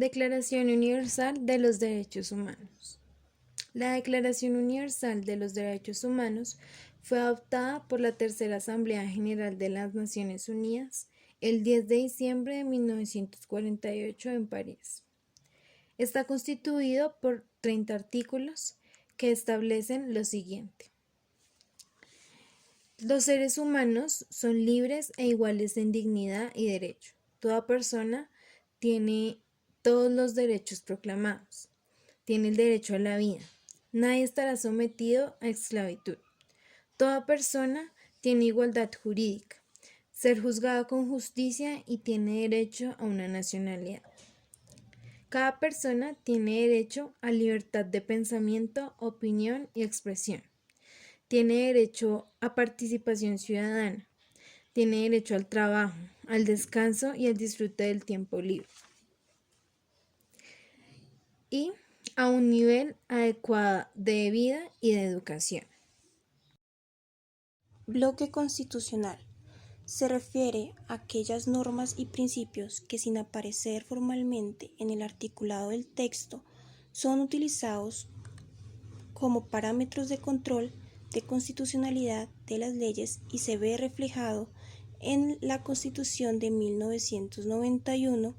Declaración Universal de los Derechos Humanos. La Declaración Universal de los Derechos Humanos fue adoptada por la Tercera Asamblea General de las Naciones Unidas el 10 de diciembre de 1948 en París. Está constituido por 30 artículos que establecen lo siguiente. Los seres humanos son libres e iguales en dignidad y derecho. Toda persona tiene todos los derechos proclamados. Tiene el derecho a la vida. Nadie estará sometido a esclavitud. Toda persona tiene igualdad jurídica, ser juzgada con justicia y tiene derecho a una nacionalidad. Cada persona tiene derecho a libertad de pensamiento, opinión y expresión. Tiene derecho a participación ciudadana. Tiene derecho al trabajo, al descanso y al disfrute del tiempo libre. Y a un nivel adecuado de vida y de educación. Bloque constitucional. Se refiere a aquellas normas y principios que, sin aparecer formalmente en el articulado del texto, son utilizados como parámetros de control de constitucionalidad de las leyes y se ve reflejado en la Constitución de 1991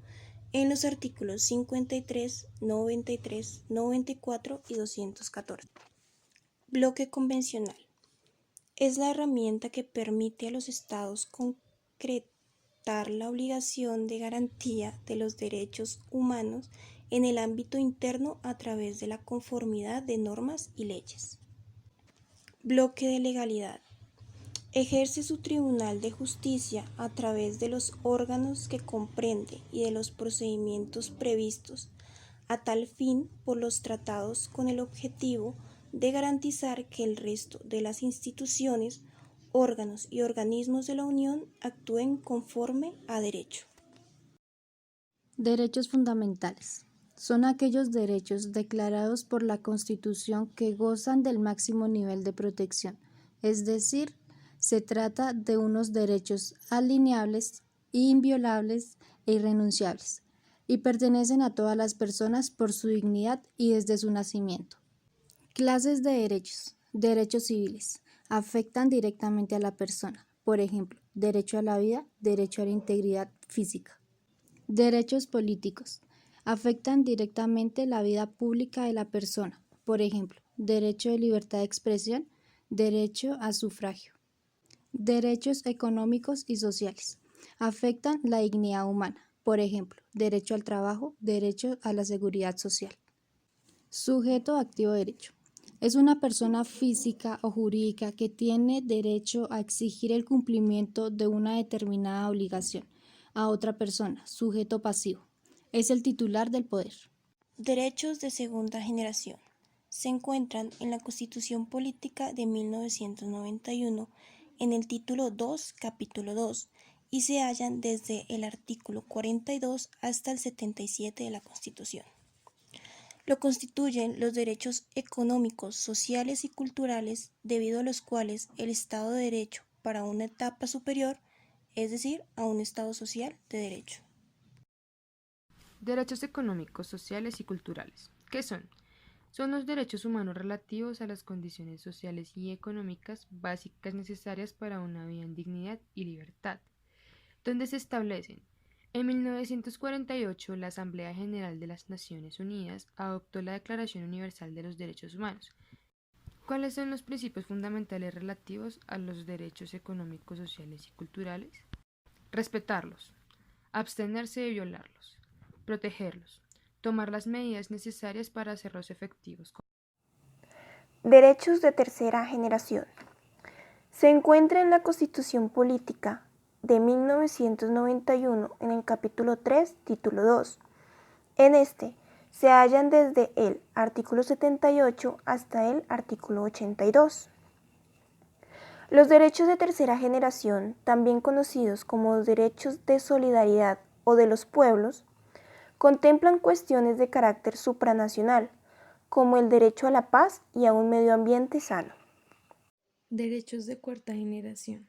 en los artículos 53, 93, 94 y 214. Bloque convencional. Es la herramienta que permite a los estados concretar la obligación de garantía de los derechos humanos en el ámbito interno a través de la conformidad de normas y leyes. Bloque de legalidad. Ejerce su tribunal de justicia a través de los órganos que comprende y de los procedimientos previstos a tal fin por los tratados con el objetivo de garantizar que el resto de las instituciones, órganos y organismos de la Unión actúen conforme a derecho. Derechos fundamentales. Son aquellos derechos declarados por la Constitución que gozan del máximo nivel de protección, es decir, se trata de unos derechos alineables, inviolables e irrenunciables, y pertenecen a todas las personas por su dignidad y desde su nacimiento. Clases de derechos. Derechos civiles. Afectan directamente a la persona. Por ejemplo, derecho a la vida, derecho a la integridad física. Derechos políticos. Afectan directamente la vida pública de la persona. Por ejemplo, derecho de libertad de expresión, derecho a sufragio. Derechos económicos y sociales. Afectan la dignidad humana. Por ejemplo, derecho al trabajo, derecho a la seguridad social. Sujeto activo de derecho. Es una persona física o jurídica que tiene derecho a exigir el cumplimiento de una determinada obligación a otra persona, sujeto pasivo. Es el titular del poder. Derechos de segunda generación. Se encuentran en la Constitución Política de 1991 en el título 2, capítulo 2, y se hallan desde el artículo 42 hasta el 77 de la Constitución. Lo constituyen los derechos económicos, sociales y culturales, debido a los cuales el Estado de Derecho para una etapa superior, es decir, a un Estado social de derecho. Derechos económicos, sociales y culturales. ¿Qué son? Son los derechos humanos relativos a las condiciones sociales y económicas básicas necesarias para una vida en dignidad y libertad, donde se establecen. En 1948, la Asamblea General de las Naciones Unidas adoptó la Declaración Universal de los Derechos Humanos. ¿Cuáles son los principios fundamentales relativos a los derechos económicos, sociales y culturales? Respetarlos, abstenerse de violarlos, protegerlos, tomar las medidas necesarias para hacerlos efectivos. Derechos de tercera generación. Se encuentra en la Constitución Política de 1991 en el capítulo 3, título 2. En este se hallan desde el artículo 78 hasta el artículo 82. Los derechos de tercera generación, también conocidos como los derechos de solidaridad o de los pueblos, contemplan cuestiones de carácter supranacional, como el derecho a la paz y a un medio ambiente sano. Derechos de cuarta generación.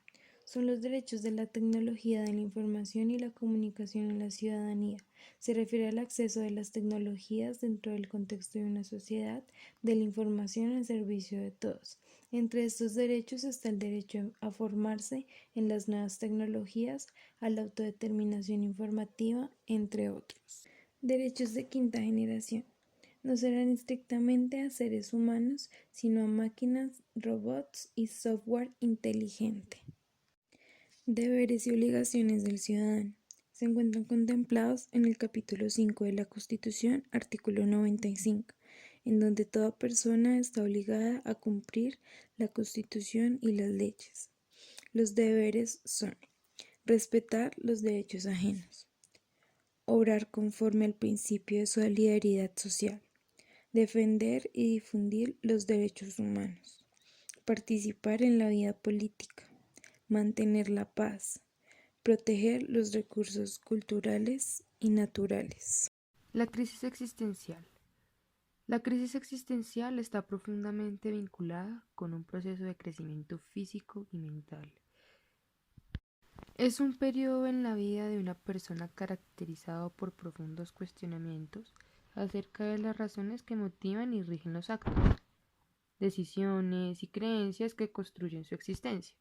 Son los derechos de la tecnología de la información y la comunicación en la ciudadanía. Se refiere al acceso de las tecnologías dentro del contexto de una sociedad, de la información al servicio de todos. Entre estos derechos está el derecho a formarse en las nuevas tecnologías, a la autodeterminación informativa, entre otros. Derechos de quinta generación. No serán estrictamente a seres humanos, sino a máquinas, robots y software inteligente. Deberes y obligaciones del ciudadano. Se encuentran contemplados en el capítulo 5 de la Constitución, artículo 95, en donde toda persona está obligada a cumplir la Constitución y las leyes. Los deberes son: respetar los derechos ajenos, obrar conforme al principio de solidaridad social, defender y difundir los derechos humanos, participar en la vida política, mantener la paz, proteger los recursos culturales y naturales. La crisis existencial. La crisis existencial está profundamente vinculada con un proceso de crecimiento físico y mental. Es un periodo en la vida de una persona caracterizado por profundos cuestionamientos acerca de las razones que motivan y rigen los actos, decisiones y creencias que construyen su existencia.